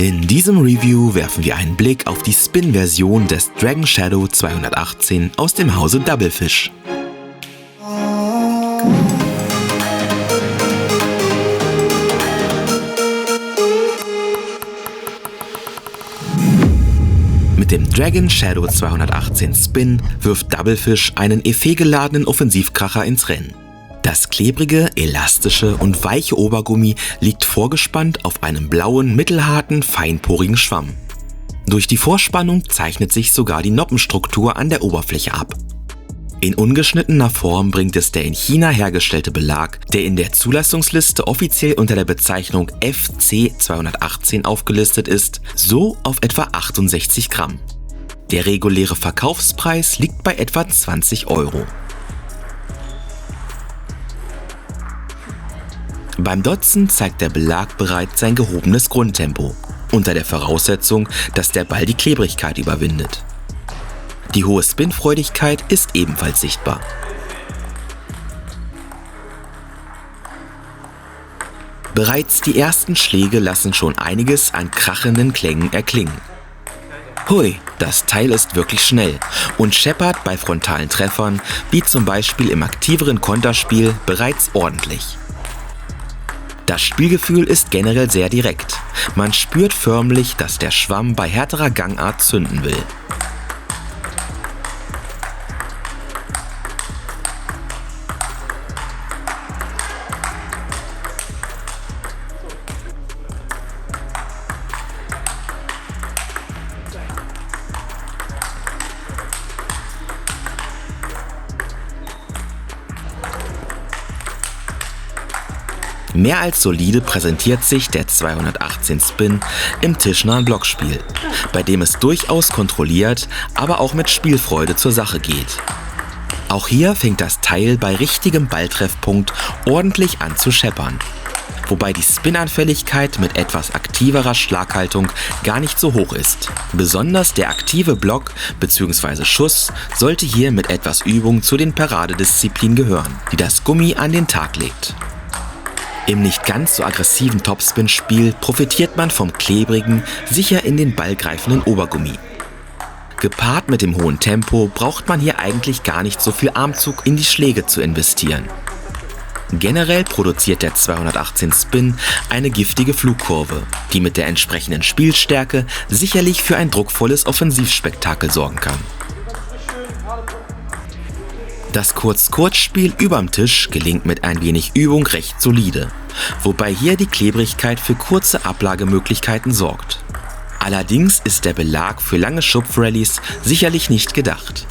In diesem Review werfen wir einen Blick auf die Spin-Version des Dragon Shadow 218 aus dem Hause Doublefish. Mit dem Dragon Shadow 218 Spin wirft Doublefish einen effektgeladenen Offensivkracher ins Rennen. Das klebrige, elastische und weiche Obergummi liegt vorgespannt auf einem blauen, mittelharten, feinporigen Schwamm. Durch die Vorspannung zeichnet sich sogar die Noppenstruktur an der Oberfläche ab. In ungeschnittener Form bringt es der in China hergestellte Belag, der in der Zulassungsliste offiziell unter der Bezeichnung FC218 aufgelistet ist, so auf etwa 68 Gramm. Der reguläre Verkaufspreis liegt bei etwa 20 Euro. Beim Dotzen zeigt der Belag bereits sein gehobenes Grundtempo, unter der Voraussetzung, dass der Ball die Klebrigkeit überwindet. Die hohe Spinfreudigkeit ist ebenfalls sichtbar. Bereits die ersten Schläge lassen schon einiges an krachenden Klängen erklingen. Hui, das Teil ist wirklich schnell und scheppert bei frontalen Treffern, wie zum Beispiel im aktiveren Konterspiel, bereits ordentlich. Das Spielgefühl ist generell sehr direkt. Man spürt förmlich, dass der Schwamm bei härterer Gangart zünden will. Mehr als solide präsentiert sich der 218 Spin im tischnahen Blockspiel, bei dem es durchaus kontrolliert, aber auch mit Spielfreude zur Sache geht. Auch hier fängt das Teil bei richtigem Balltreffpunkt ordentlich an zu scheppern, wobei die Spinanfälligkeit mit etwas aktiverer Schlaghaltung gar nicht so hoch ist. Besonders der aktive Block bzw. Schuss sollte hier mit etwas Übung zu den Paradedisziplinen gehören, die das Gummi an den Tag legt. Im nicht ganz so aggressiven Topspin-Spiel profitiert man vom klebrigen, sicher in den Ball greifenden Obergummi. Gepaart mit dem hohen Tempo braucht man hier eigentlich gar nicht so viel Armzug in die Schläge zu investieren. Generell produziert der 218 Spin eine giftige Flugkurve, die mit der entsprechenden Spielstärke sicherlich für ein druckvolles Offensivspektakel sorgen kann. Das Kurz-Kurz-Spiel überm Tisch gelingt mit ein wenig Übung recht solide, wobei hier die Klebrigkeit für kurze Ablagemöglichkeiten sorgt. Allerdings ist der Belag für lange Schupfrallies sicherlich nicht gedacht.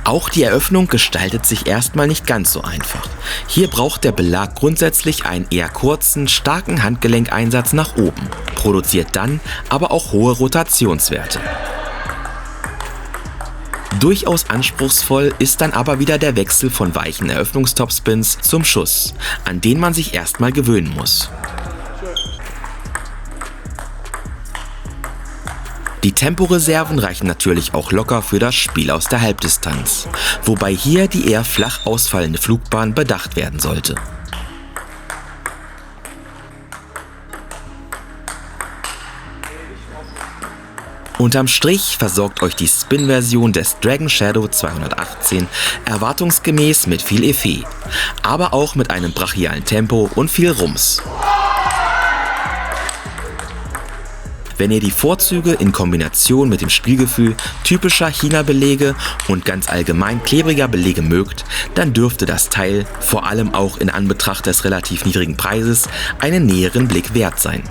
Auch die Eröffnung gestaltet sich erstmal nicht ganz so einfach. Hier braucht der Belag grundsätzlich einen eher kurzen, starken Handgelenkeinsatz nach oben, produziert dann aber auch hohe Rotationswerte. Durchaus anspruchsvoll ist dann aber wieder der Wechsel von weichen Eröffnungstopspins zum Schuss, an den man sich erstmal gewöhnen muss. Die Temporeserven reichen natürlich auch locker für das Spiel aus der Halbdistanz, wobei hier die eher flach ausfallende Flugbahn bedacht werden sollte. Unterm Strich versorgt euch die Spin-Version des Dragon Shadow 218 erwartungsgemäß mit viel Effet, aber auch mit einem brachialen Tempo und viel Rums. Wenn ihr die Vorzüge in Kombination mit dem Spielgefühl typischer China-Belege und ganz allgemein klebriger Belege mögt, dann dürfte das Teil, vor allem auch in Anbetracht des relativ niedrigen Preises, einen näheren Blick wert sein.